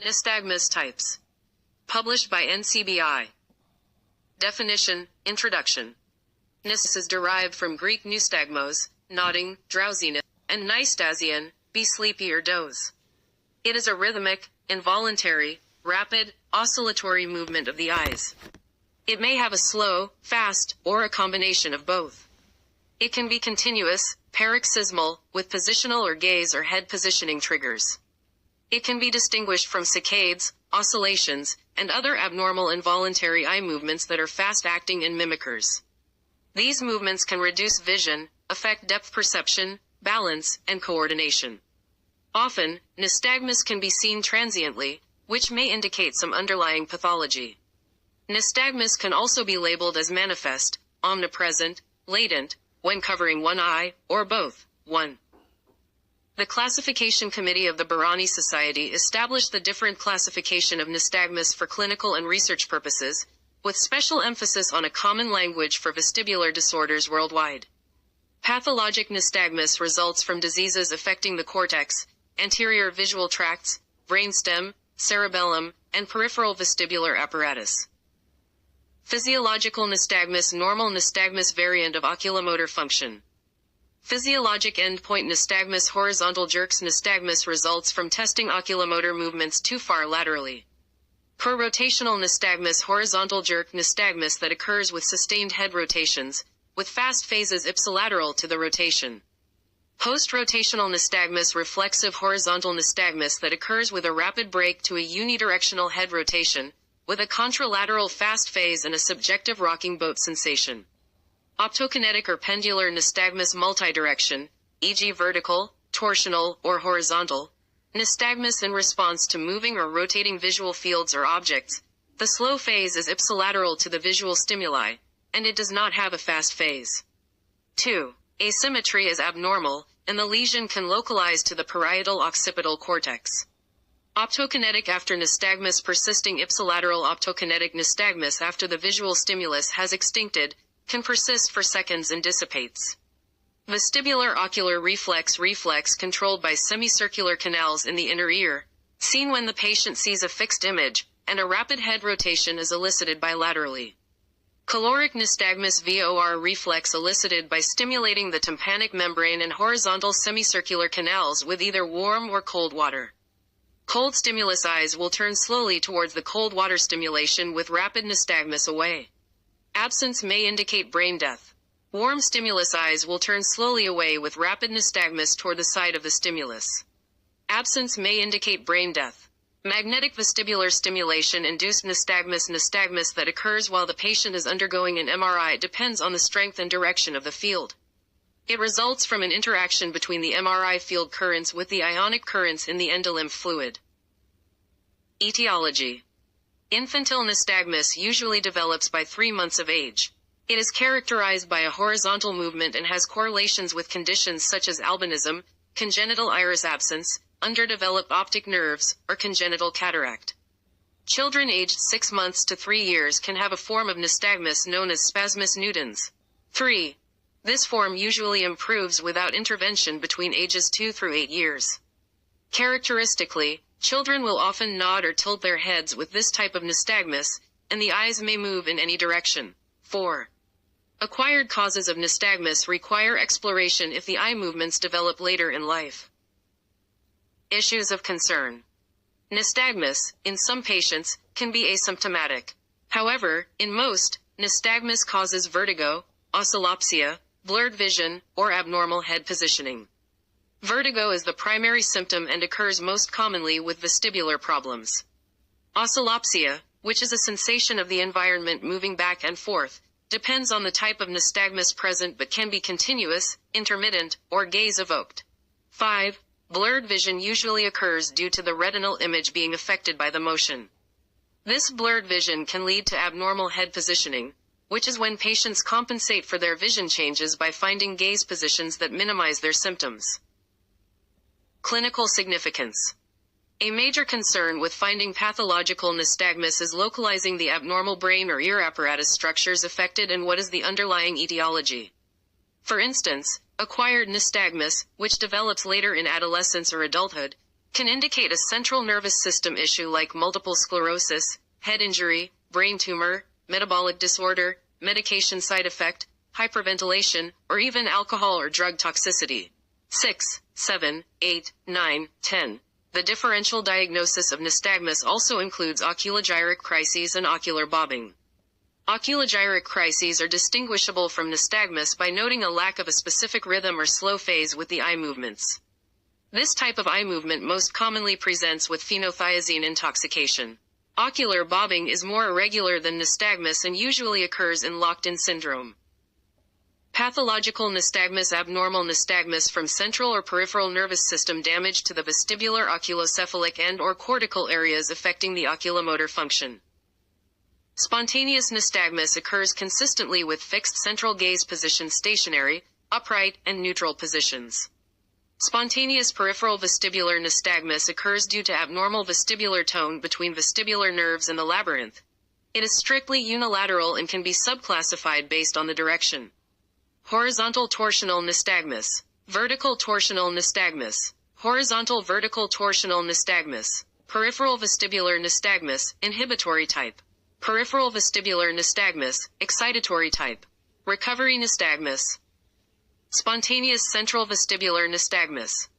Nystagmus types. Published by NCBI. Definition, Introduction. Nys is derived from Greek nystagmos, nodding, drowsiness, and nystasian, be sleepy or doze. It is a rhythmic, involuntary, rapid, oscillatory movement of the eyes. It may have a slow, fast, or a combination of both. It can be continuous, paroxysmal, with positional or gaze or head positioning triggers. It can be distinguished from saccades, oscillations, and other abnormal involuntary eye movements that are fast-acting and mimickers. These movements can reduce vision, affect depth perception, balance, and coordination. Often, nystagmus can be seen transiently, which may indicate some underlying pathology. Nystagmus can also be labeled as manifest, omnipresent, latent, when covering one eye, or both. 1. The Classification Committee of the Bharani Society established the different classification of nystagmus for clinical and research purposes, with special emphasis on a common language for vestibular disorders worldwide. Pathologic nystagmus results from diseases affecting the cortex, anterior visual tracts, brainstem, cerebellum, and peripheral vestibular apparatus. Physiological nystagmus, normal nystagmus, variant of oculomotor function. Physiologic endpoint nystagmus, horizontal jerks. Nystagmus results from testing oculomotor movements too far laterally. Pro-rotational nystagmus, horizontal jerk nystagmus that occurs with sustained head rotations, with fast phases ipsilateral to the rotation. Post-rotational nystagmus, reflexive horizontal nystagmus that occurs with a rapid break to a unidirectional head rotation, with a contralateral fast phase and a subjective rocking boat sensation. Optokinetic or pendular nystagmus, multidirection, e.g. vertical, torsional, or horizontal. Nystagmus in response to moving or rotating visual fields or objects. The slow phase is ipsilateral to the visual stimuli, and it does not have a fast phase. 2. Asymmetry is abnormal, and the lesion can localize to the parietal occipital cortex. Optokinetic after nystagmus, persisting ipsilateral optokinetic nystagmus after the visual stimulus has extincted, can persist for seconds and dissipates. Vestibular ocular reflex, reflex controlled by semicircular canals in the inner ear, seen when the patient sees a fixed image, and a rapid head rotation is elicited bilaterally. Caloric nystagmus, VOR reflex elicited by stimulating the tympanic membrane and horizontal semicircular canals with either warm or cold water. Cold stimulus, eyes will turn slowly towards the cold water stimulation with rapid nystagmus away. Absence may indicate brain death. Warm stimulus, eyes will turn slowly away with rapid nystagmus toward the side of the stimulus. Absence may indicate brain death. Magnetic vestibular stimulation induced nystagmus, nystagmus that occurs while the patient is undergoing an MRI depends on the strength and direction of the field. It results from an interaction between the MRI field currents with the ionic currents in the endolymph fluid. Etiology. Infantile nystagmus usually develops by 3 months of age. It is characterized by a horizontal movement and has correlations with conditions such as albinism, congenital iris absence, underdeveloped optic nerves, or congenital cataract. Children aged 6 months to 3 years can have a form of nystagmus known as spasmus nudens. 3. This form usually improves without intervention between ages 2 through 8 years. Characteristically, children will often nod or tilt their heads with this type of nystagmus, and the eyes may move in any direction. 4. Acquired causes of nystagmus require exploration if the eye movements develop later in life. Issues of concern. Nystagmus, in some patients, can be asymptomatic. However, in most, nystagmus causes vertigo, oscillopsia, blurred vision, or abnormal head positioning. Vertigo is the primary symptom and occurs most commonly with vestibular problems. Oscillopsia, which is a sensation of the environment moving back and forth, depends on the type of nystagmus present but can be continuous, intermittent, or gaze-evoked. 5. Blurred vision usually occurs due to the retinal image being affected by the motion. This blurred vision can lead to abnormal head positioning, which is when patients compensate for their vision changes by finding gaze positions that minimize their symptoms. Clinical significance. A major concern with finding pathological nystagmus is localizing the abnormal brain or ear apparatus structures affected and what is the underlying etiology. For instance, acquired nystagmus, which develops later in adolescence or adulthood, can indicate a central nervous system issue like multiple sclerosis, head injury, brain tumor, metabolic disorder, medication side effect, hyperventilation, or even alcohol or drug toxicity. 6, 7, 8, 9, 10. The differential diagnosis of nystagmus also includes oculogyric crises and ocular bobbing. Oculogyric crises are distinguishable from nystagmus by noting a lack of a specific rhythm or slow phase with the eye movements. This type of eye movement most commonly presents with phenothiazine intoxication. Ocular bobbing is more irregular than nystagmus and usually occurs in locked-in syndrome. Pathological nystagmus. Abnormal nystagmus from central or peripheral nervous system damage to the vestibular, oculocephalic and/or cortical areas affecting the oculomotor function. Spontaneous nystagmus occurs consistently with fixed central gaze position, stationary, upright, and neutral positions. Spontaneous peripheral vestibular nystagmus occurs due to abnormal vestibular tone between vestibular nerves and the labyrinth. It is strictly unilateral and can be subclassified based on the direction. Horizontal torsional nystagmus. Vertical torsional nystagmus. Horizontal vertical torsional nystagmus. Peripheral vestibular nystagmus, inhibitory type. Peripheral vestibular nystagmus, excitatory type. Recovery nystagmus. Spontaneous central vestibular nystagmus.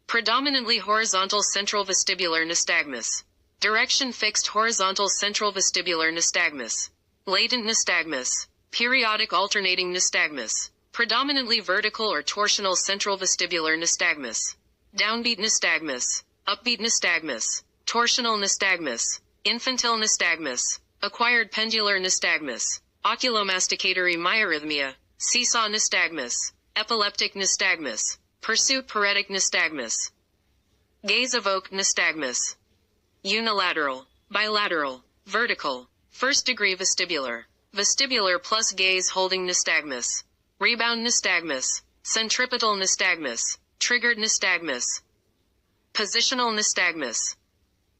Predominantly horizontal central vestibular nystagmus. Direction fixed horizontal central vestibular nystagmus. Latent nystagmus. Periodic alternating nystagmus. Predominantly vertical or torsional central vestibular nystagmus. Downbeat nystagmus. Upbeat nystagmus. Torsional nystagmus. Infantile nystagmus. Acquired pendular nystagmus. Oculomasticatory myarrhythmia. Seesaw nystagmus. Epileptic nystagmus. Pursuit paretic nystagmus. Gaze evoked nystagmus. Unilateral. Bilateral. Vertical. First degree vestibular. Vestibular plus gaze holding nystagmus. Rebound nystagmus. Centripetal nystagmus. Triggered nystagmus. Positional nystagmus.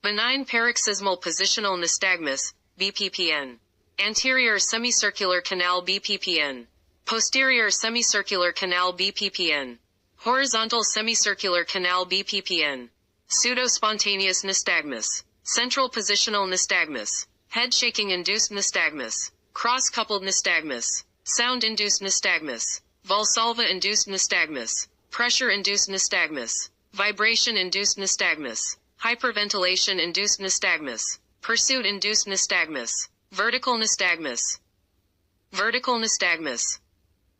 Benign paroxysmal positional nystagmus, BPPN. Anterior semicircular canal BPPN. Posterior semicircular canal BPPN. Horizontal semicircular canal BPPN. Pseudo-spontaneous nystagmus. Central positional nystagmus. Head shaking induced nystagmus. Cross-coupled nystagmus. Sound-induced nystagmus. Valsalva-induced nystagmus. Pressure-induced nystagmus. Vibration-induced nystagmus. Hyperventilation-induced nystagmus. Pursuit-induced nystagmus. Vertical nystagmus. Vertical nystagmus.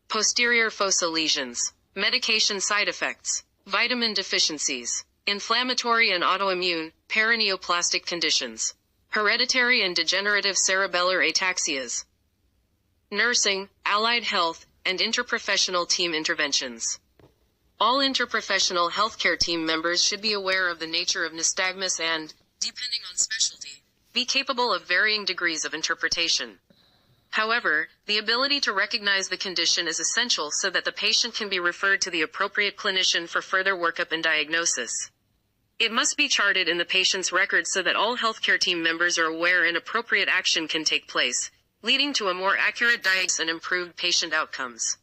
Posterior fossa lesions. Medication side effects. Vitamin deficiencies. Inflammatory and autoimmune, paraneoplastic conditions. Hereditary and degenerative cerebellar ataxias. Nursing, allied health, and interprofessional team interventions. All interprofessional healthcare team members should be aware of the nature of nystagmus and, depending on specialty, be capable of varying degrees of interpretation. However, the ability to recognize the condition is essential so that the patient can be referred to the appropriate clinician for further workup and diagnosis. It must be charted in the patient's record so that all healthcare team members are aware and appropriate action can take place, leading to a more accurate diagnosis and improved patient outcomes.